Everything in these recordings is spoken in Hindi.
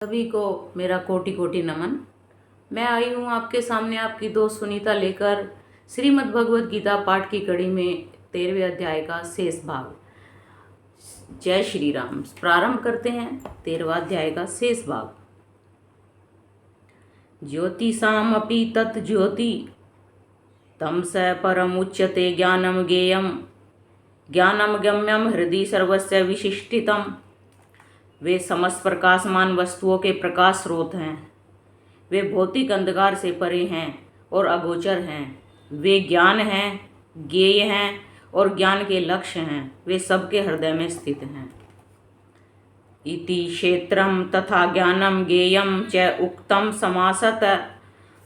सभी को मेरा कोटि कोटि नमन। मैं आई हूँ आपके सामने आपकी दोस्त सुनीता लेकर श्रीमद् भगवद गीता पाठ की कड़ी में 13वें अध्याय का शेष भाग। जय श्री राम। प्रारंभ करते हैं 13वां अध्याय का शेष भाग। ज्योतिषामपि तत् ज्योति तम स परम उच्यते ज्ञानम गेयम ज्ञानम गम्यम हृदि सर्वस्य विशिष्टितम। वे समस्त प्रकाशमान वस्तुओं के प्रकाश स्रोत हैं। वे भौतिक अंधकार से परे हैं और अगोचर हैं। वे ज्ञान हैं, ज्ञेय हैं और ज्ञान के लक्ष्य हैं। वे सबके हृदय में स्थित हैं। इति क्षेत्रम तथा ज्ञानम ज्ञेयम च उक्तम समासत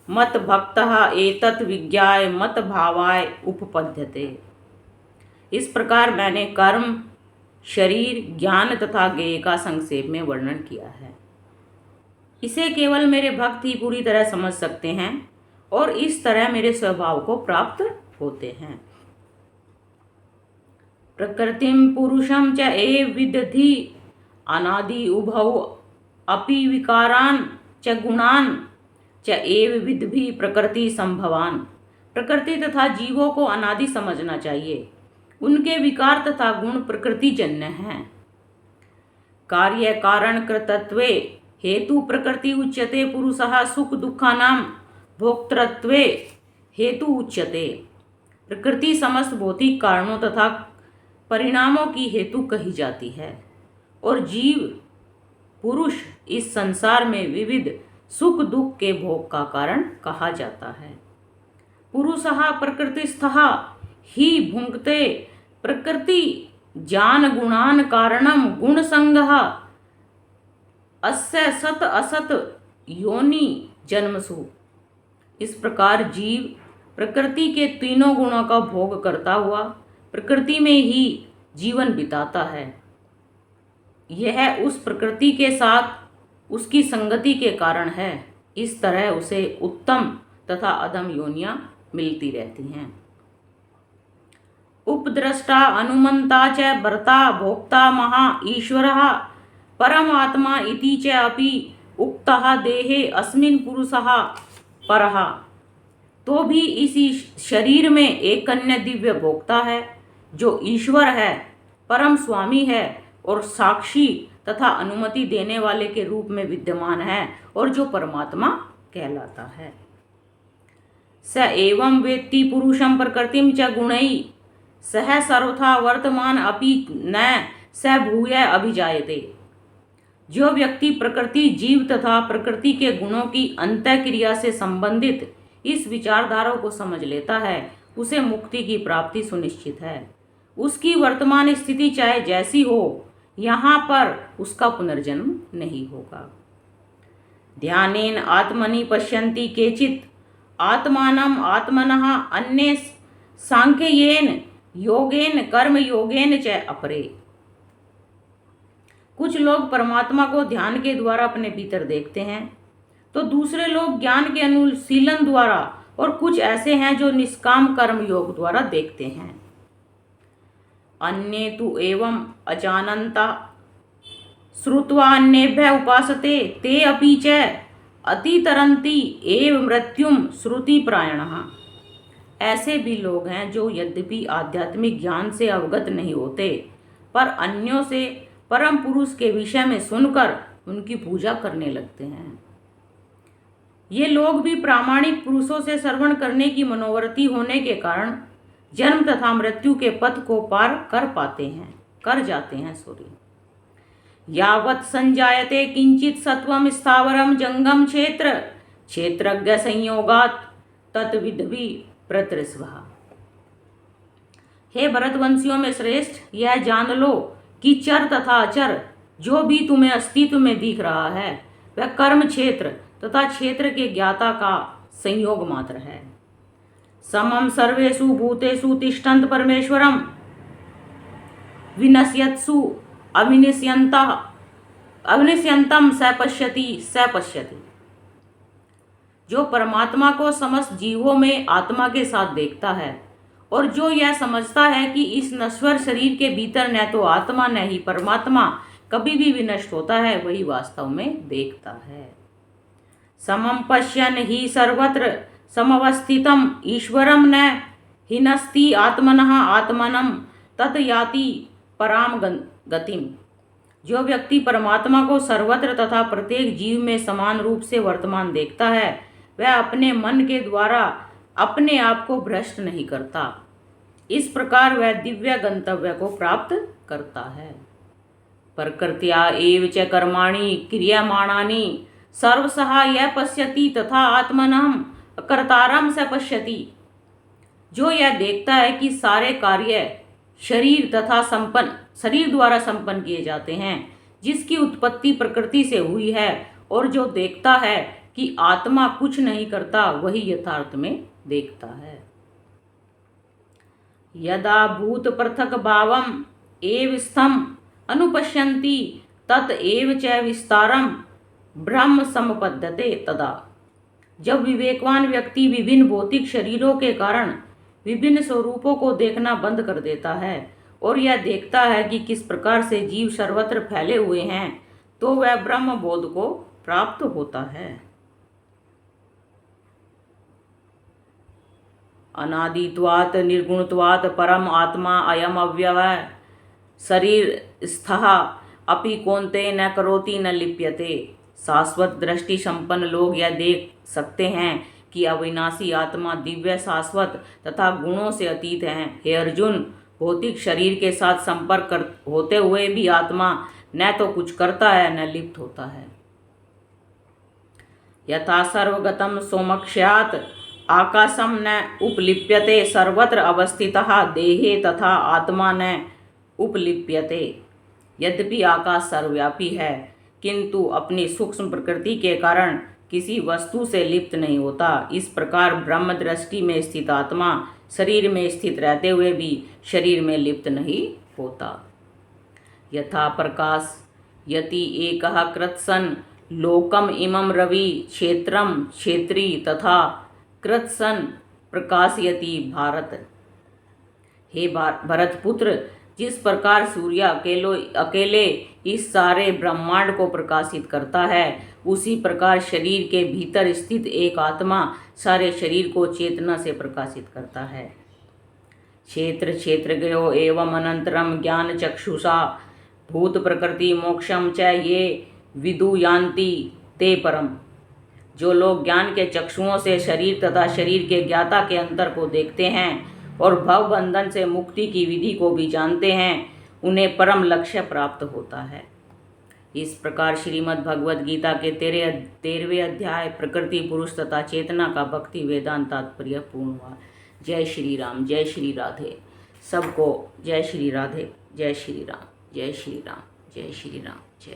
मत भक्तः एतत् विज्ञाय मत भावाय उपपद्यते। इस प्रकार मैंने कर्म, शरीर, ज्ञान तथा ज्ञेय का संक्षेप में वर्णन किया है। इसे केवल मेरे भक्त ही पूरी तरह समझ सकते हैं और इस तरह मेरे स्वभाव को प्राप्त होते हैं। प्रकृतिम पुरुषम च एव विदधि अनादि उभौ अपि विकारान च गुणान च एव विदभि प्रकृति संभवान। प्रकृति तथा जीवों को अनादि समझना चाहिए। उनके विकार तथा गुण प्रकृति जन्य हैं। कार्य कारण कृतत्वे हेतु प्रकृति उच्यते पुरुषः सुख दुखानां भोक्तृत्वे हेतु उच्यते। प्रकृति समस्त भौतिक कारणों तथा परिणामों की हेतु कही जाती है और जीव पुरुष इस संसार में विविध सुख दुख के भोग का कारण कहा जाता है। पुरुषः प्रकृतिस्थः ही भुंक्ते प्रकृति जान गुणान कारणम गुण संगः अस्य सत असत योनि जन्मसु। इस प्रकार जीव प्रकृति के तीनों गुणों का भोग करता हुआ प्रकृति में ही जीवन बिताता है। यह उस प्रकृति के साथ उसकी संगति के कारण है। इस तरह उसे उत्तम तथा अधम योनियां मिलती रहती हैं। उपद्रष्टा अनुमंता च भर्ता भोक्ता महा ईश्वरः परमात्मा इति च अपि उक्तः देहे अस्मिन् पुरुषः परः। तो भी इसी शरीर में एक अन्य दिव्य भोक्ता है जो ईश्वर है, परम स्वामी है और साक्षी तथा अनुमति देने वाले के रूप में विद्यमान है और जो परमात्मा कहलाता है। स एवं वेत्ति पुरुषं प्रकृतिं च गुणैः सह सर्वथा वर्तमान अपि न स भूय अभिजायते। जो व्यक्ति प्रकृति, जीव तथा प्रकृति के गुणों की अंतःक्रिया से संबंधित इस विचारधारा को समझ लेता है, उसे मुक्ति की प्राप्ति सुनिश्चित है। उसकी वर्तमान स्थिति चाहे जैसी हो, यहाँ पर उसका पुनर्जन्म नहीं होगा। ध्यानेन आत्मनि पश्यन्ति केचित् आत्मानं आत्मनः अन्ये सांख्येन योगेन कर्म योगेन च अपरे। कुछ लोग परमात्मा को ध्यान के द्वारा अपने भीतर देखते हैं, तो दूसरे लोग ज्ञान के अनुशीलन द्वारा और कुछ ऐसे हैं जो निष्काम कर्म योग द्वारा देखते हैं। अन्ये तु एवं अजानन्ता श्रुत्वा अन्येभ्यः उपासते ते अपि च अतितरन्ति एव मृत्युम श्रुति प्रायणः। ऐसे भी लोग हैं जो यद्यपि आध्यात्मिक ज्ञान से अवगत नहीं होते, पर अन्यों से परम पुरुष के विषय में सुनकर उनकी पूजा करने लगते हैं। ये लोग भी प्रामाणिक पुरुषों से श्रवण करने की मनोवृत्ति होने के कारण जन्म तथा मृत्यु के पथ को पार कर जाते हैं। यावत् संजायते किंचित सत्वम स्थावरम जंगम क्षेत्र क्षेत्रज्ञ संयोगात् तत्विद्भि प्रतृस्वः। हे भरतवंशियों में श्रेष्ठ, यह जान लो कि चर तथा अचर जो भी तुम्हें अस्तित्व में दिख रहा है, वह कर्म क्षेत्र तथा क्षेत्र के ज्ञाता का संयोग मात्र है। समम सर्वेषु भूतेषु तिष्ठन्त परमेश्वरम विनश्यत्सु अविनश्यन्तम स पश्यति। जो परमात्मा को समस्त जीवों में आत्मा के साथ देखता है और जो यह समझता है कि इस नश्वर शरीर के भीतर न तो आत्मा न ही परमात्मा कभी भी विनष्ट होता है, वही वास्तव में देखता है। समम पश्यन् हि सर्वत्र समवस्थितम ईश्वरम न हिनस्ति आत्मनः आत्मनं तत् याति पराम गतिम। जो व्यक्ति परमात्मा को सर्वत्र तथा प्रत्येक जीव में समान रूप से वर्तमान देखता है, वह अपने मन के द्वारा अपने आप को भ्रष्ट नहीं करता। इस प्रकार वह दिव्य गंतव्य को प्राप्त करता है। प्रकृत्या एव च कर्माणि क्रियमाणानि सर्वशः यः पश्यति तथा आत्मनः कर्तारं स पश्यति। जो यह देखता है कि सारे कार्य शरीर द्वारा संपन्न किए जाते हैं, जिसकी उत्पत्ति प्रकृति से हुई है, और जो देखता है कि आत्मा कुछ नहीं करता, वही यथार्थ में देखता है। यदा भूत पृथक भावम एव स्थम अनुपश्यन्ति तत एव च विस्तारम ब्रह्म समपद्यते तदा। जब विवेकवान व्यक्ति विभिन्न भौतिक शरीरों के कारण विभिन्न स्वरूपों को देखना बंद कर देता है और यह देखता है कि किस प्रकार से जीव सर्वत्र फैले हुए हैं, तो वह ब्रह्म बोध को प्राप्त होता है। अनादित्वात् निर्गुणत्वात् परम आत्मा अयम अव्यय शरीर स्थः अपि कौन्ते न करोति न लिप्यते। शाश्वत दृष्टि संपन्न लोग यह देख सकते हैं कि अविनाशी आत्मा दिव्य, शाश्वत तथा गुणों से अतीत है। हे अर्जुन, भौतिक शरीर के साथ संपर्क होते हुए भी आत्मा न तो कुछ करता है न लिप्त होता है। यथा सर्वगतम सोमक्ष्यात् आकाशम न उपलिप्यते सर्वत्र अवस्थितः देहे तथा आत्मा न उपलिप्यते। यद्यपि आकाश सर्वव्यापी है, किंतु अपनी सूक्ष्म प्रकृति के कारण किसी वस्तु से लिप्त नहीं होता। इस प्रकार ब्रह्म दृष्टि में स्थित आत्मा शरीर में स्थित रहते हुए भी शरीर में लिप्त नहीं होता। यथा प्रकाश यति एकः कृत्सन लोकम इमं रवि क्षेत्रम क्षेत्री तथा कृत्सन प्रकाशयति भारत। हे भरतपुत्र, जिस प्रकार सूर्य अकेले इस सारे ब्रह्मांड को प्रकाशित करता है, उसी प्रकार शरीर के भीतर स्थित एक आत्मा सारे शरीर को चेतना से प्रकाशित करता है। क्षेत्र क्षेत्रज्ञो एवं अनंतरम ज्ञान चक्षुषा भूत प्रकृति मोक्षम च ये विदुयान्ति ते परम। जो लोग ज्ञान के चक्षुओं से शरीर तथा शरीर के ज्ञाता के अंतर को देखते हैं और भव बंधन से मुक्ति की विधि को भी जानते हैं, उन्हें परम लक्ष्य प्राप्त होता है। इस प्रकार श्रीमद् भगवद गीता के 13वें अध्याय प्रकृति पुरुष तथा चेतना का भक्ति वेदांत तात्पर्य पूर्ण हुआ। जय श्री राम, जय श्री राधे। सबको जय श्री राधे, जय श्री राम, जय श्री राम, जय श्री राम, जय श्री